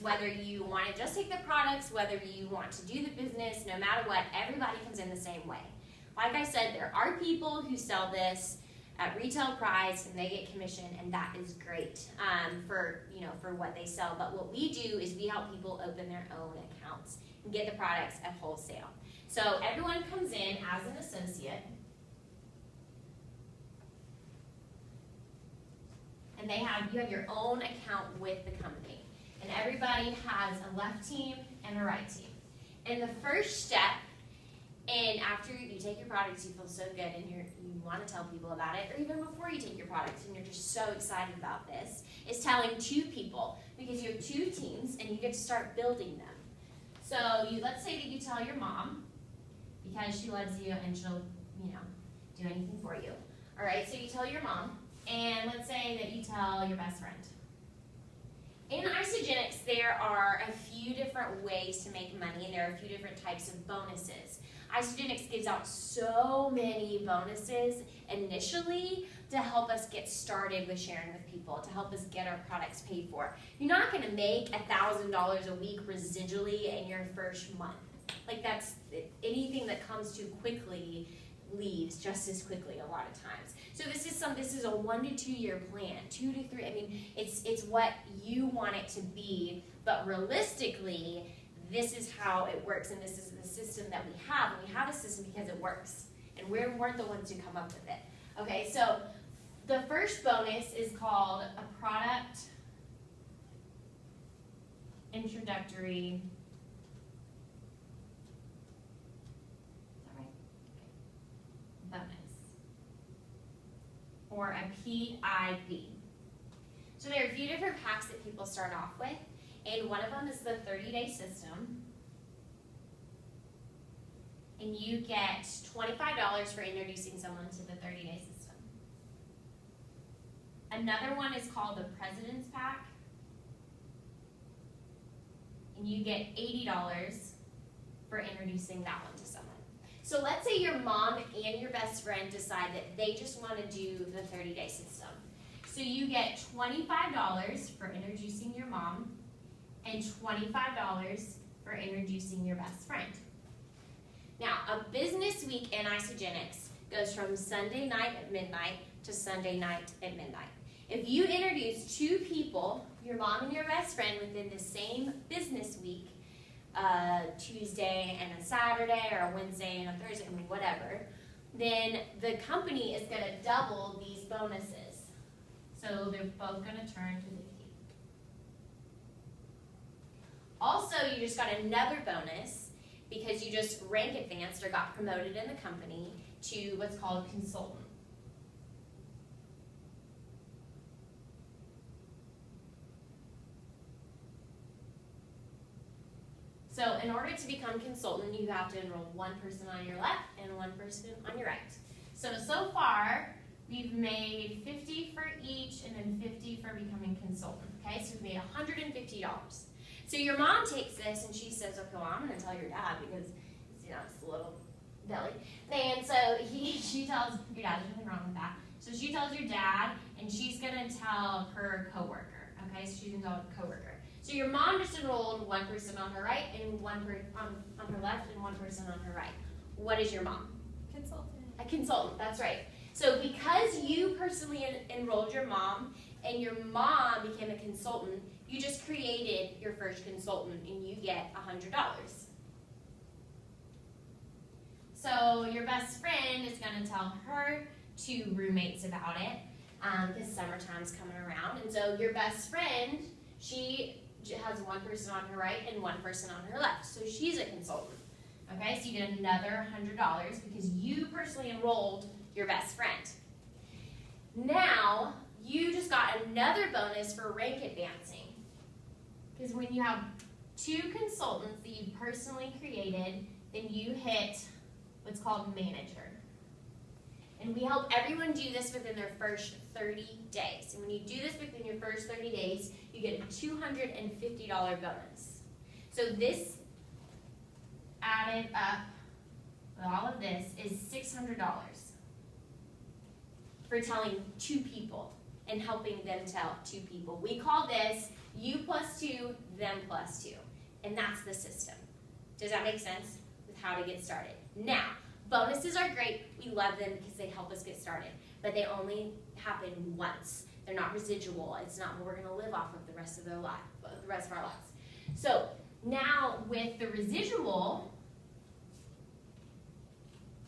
whether you want to just take the products, whether you want to do the business, no matter what, everybody comes in the same way. Like I said, there are people who sell this at retail price and they get commission, and that is great for what they sell. But what we do is we help people open their own accounts and get the products at wholesale. So everyone comes in as an associate, and you have your own account with the company, and everybody has a left team and a right team. And the first step, and after you take your products, you feel so good and you want to tell people about it, or even before you take your products and you're just so excited about this, is telling 2 people, because you have 2 teams and you get to start building them. So let's say that you tell your mom, because she loves you and she'll do anything for you. All right, so you tell your mom, and let's say that you tell your best friend. In Isagenix, there are a few different ways to make money, and there are a few different types of bonuses. Isagenix gives out so many bonuses initially to help us get started with sharing with people, to help us get our products paid for. You're not going to make $1,000 a week residually in your first month. Like, that's anything that comes too quickly leaves just as quickly a lot of times. So this is a 1 to 2 year plan, 2 to 3. I mean, it's what you want it to be, but realistically, this is how it works, and this is the system that we have. And we have a system because it works, and we weren't the ones who come up with it. Okay, so the first bonus is called a product introductory. Bonus, or a PIB. So there are a few different packs that people start off with, and one of them is the 30-day system, and you get $25 for introducing someone to the 30-day system. Another one is called the President's Pack, and you get $80 for introducing that one to someone. So let's say your mom and your best friend decide that they just want to do the 30-day system. So you get $25 for introducing your mom and $25 for introducing your best friend. Now, a business week in Isagenix goes from Sunday night at midnight to Sunday night at midnight. If you introduce 2 people, your mom and your best friend, within the same business week, Tuesday and a Saturday, or a Wednesday and a Thursday, I mean, whatever, then the company is going to double these bonuses. So they're both going to turn to the key. Also, you just got another bonus because you just rank advanced or got promoted in the company to what's called consultant. So in order to become consultant, you have to enroll 1 person on your left and 1 person on your right. So far, we've made $50 for each and then $50 for becoming consultant. Okay, so we've made $150. So your mom takes this and she says, okay, well, I'm going to tell your dad because, it's a little belly. And so she tells your dad, there's nothing wrong with that. So she tells your dad, and she's going to tell her coworker. Okay, so she's going to tell her coworker. So your mom just enrolled 1 person on her right and 1 on her left and 1 person on her right. What is your mom? Consultant. A consultant, that's right. So because you personally enrolled your mom and your mom became a consultant, you just created your first consultant and you get $100. So your best friend is going to tell her 2 roommates about it because summertime's coming around. And so your best friend, she has 1 person on her right and 1 person on her left. So she's a consultant. Okay, so you get another $100 because you personally enrolled your best friend. Now, you just got another bonus for rank advancing. Because when you have 2 consultants that you personally created, then you hit what's called manager. And we help everyone do this within their first 30 days. And when you do this within your first 30 days, you get a $250 bonus. So this added up with all of this is $600 for telling 2 people and helping them tell 2 people. We call this you plus 2, them plus 2. And that's the system. Does that make sense with how to get started? Now, bonuses are great. We love them because they help us get started. But they only happen once. They're not residual. It's not what we're going to live off of the rest of our lives. So now with the residual,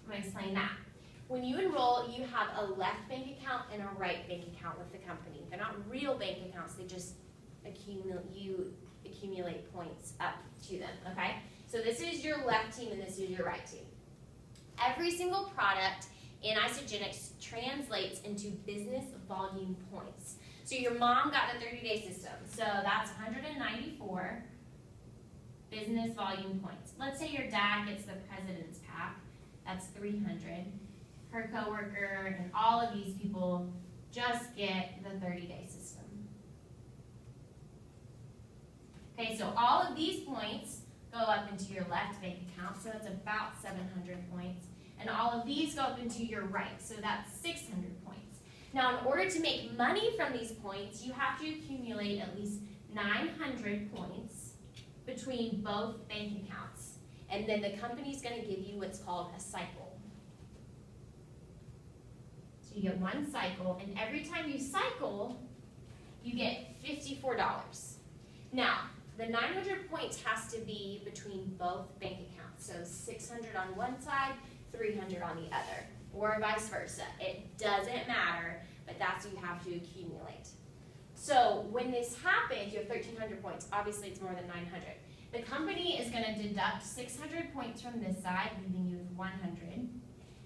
I'm going to explain that. When you enroll, you have a left bank account and a right bank account with the company. They're not real bank accounts. They just accumulate points up to them, okay? So this is your left team and this is your right team. Every single product in Isagenix translates into business volume points. So your mom got the 30-day system. So that's 194 business volume points. Let's say your dad gets the President's Pack. That's 300. Her coworker and all of these people just get the 30-day system. Okay, so all of these points go up into your left bank account, so it's about 700 points. And all of these go up into your right, so that's 600 points. Now, in order to make money from these points, you have to accumulate at least 900 points between both bank accounts. And then the company's going to give you what's called a cycle. So you get one cycle, and every time you cycle, you get $54. Now, the 900 points has to be between both bank accounts. So 600 on one side, 300 on the other, or vice versa. It doesn't matter, but that's what you have to accumulate. So when this happens, you have 1,300 points. Obviously, it's more than 900. The company is going to deduct 600 points from this side, leaving you with 100.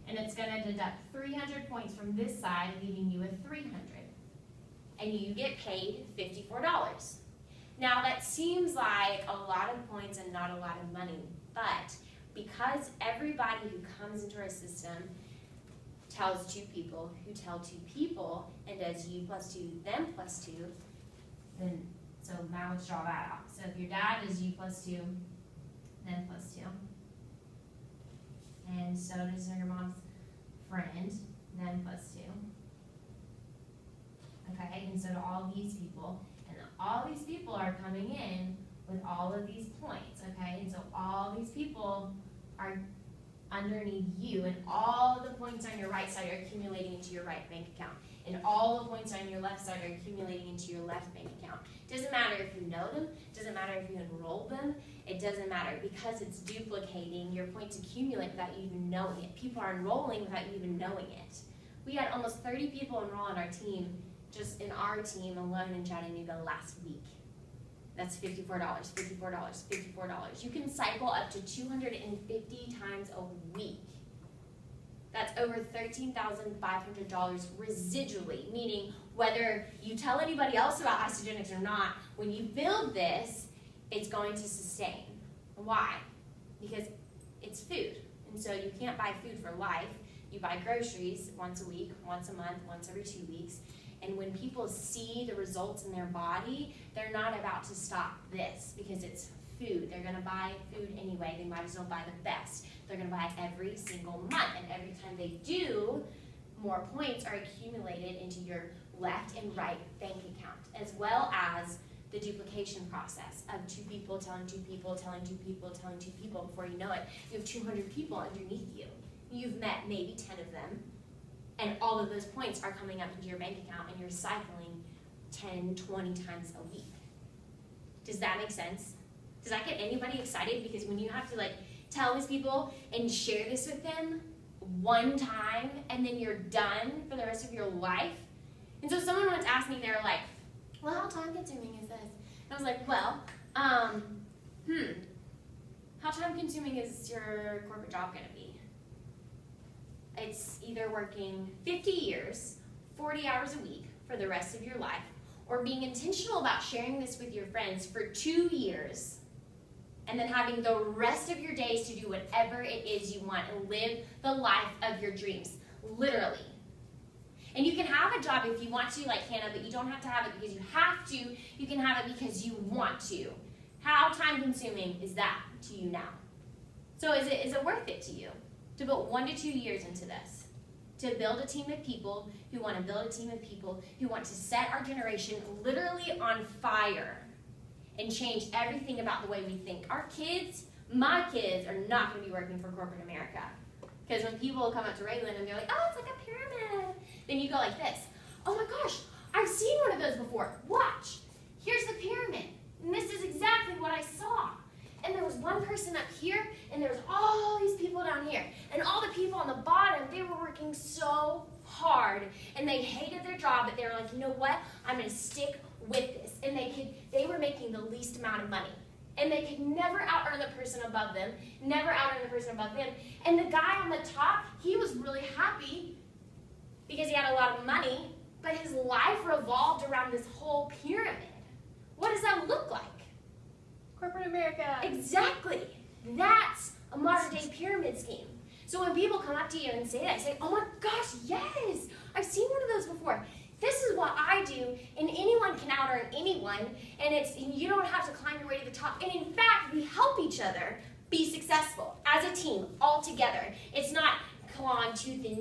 And it's going to deduct 300 points from this side, leaving you with 300. And you get paid $54. Now, that seems like a lot of points and not a lot of money, but because everybody who comes into our system tells 2 people, who tell 2 people, and does you plus 2, them plus 2, then, so now let's draw that out. So if your dad is you plus 2, them plus 2, and so does your mom's friend, them plus 2, okay, and so do all these people, and all these people are coming in with all of these points, okay, and so all these people are underneath you, and all the points on your right side are accumulating into your right bank account, and all the points on your left side are accumulating into your left bank account. Doesn't matter if you know them, doesn't matter if you enroll them, it doesn't matter, because it's duplicating. Your points accumulate without you even knowing it. People are enrolling without you even knowing it. We had almost 30 people enroll on our team, just in our team alone in Chattanooga last week. That's $54, $54, $54. You can cycle up to 250 times a week. That's over $13,500 residually, meaning whether you tell anybody else about Isagenix or not, when you build this, it's going to sustain. Why? Because it's food, and so you can't buy food for life. You buy groceries once a week, once a month, once every 2 weeks. And when people see the results in their body, they're not about to stop this because it's food. They're going to buy food anyway. They might as well buy the best. They're going to buy it every single month. And every time they do, more points are accumulated into your left and right bank account, as well as the duplication process of 2 people telling 2 people, telling 2 people, telling 2 people. Before you know it, you have 200 people underneath you. You've met maybe 10 of them. And all of those points are coming up into your bank account, and you're cycling 10, 20 times a week. Does that make sense? Does that get anybody excited? Because when you have to tell these people and share this with them one time, and then you're done for the rest of your life. And so someone once asked me, they were like, well, how time consuming is this? And I was like, well, how time consuming is your corporate job going to be? It's either working 50 years, 40 hours a week for the rest of your life, or being intentional about sharing this with your friends for 2 years, and then having the rest of your days to do whatever it is you want and live the life of your dreams, literally. And you can have a job if you want to, like Hannah, but you don't have to have it because you have to. You can have it because you want to. How time-consuming is that to you now? So is it worth it to you to put 1 to 2 years into this? To build a team of people who want to build a team of people who want to set our generation literally on fire and change everything about the way we think. Our kids, my kids, are not going to be working for corporate America. Because when people come up to Raylan and they're like, oh, it's like a pyramid, then you go like this. Oh my gosh, I've seen one of those before. Watch. Here's the pyramid. And this is exactly what I saw. And there was one person up here, and there was all these people down here. And all the people on the bottom, they were working so hard, and they hated their job, but they were like, you know what? I'm going to stick with this. And they were making the least amount of money. And they could never out-earn the person above them, never out-earn the person above them. And the guy on the top, he was really happy because he had a lot of money, but his life revolved around this whole pyramid. What does that look like? Corporate America. Exactly. That's a modern-day pyramid scheme. So when people come up to you and say that, say, oh my gosh, yes, I've seen one of those before. This is what I do, and anyone can out-earn anyone, and you don't have to climb your way to the top. And in fact, we help each other be successful as a team, all together. It's not clawing tooth and nail.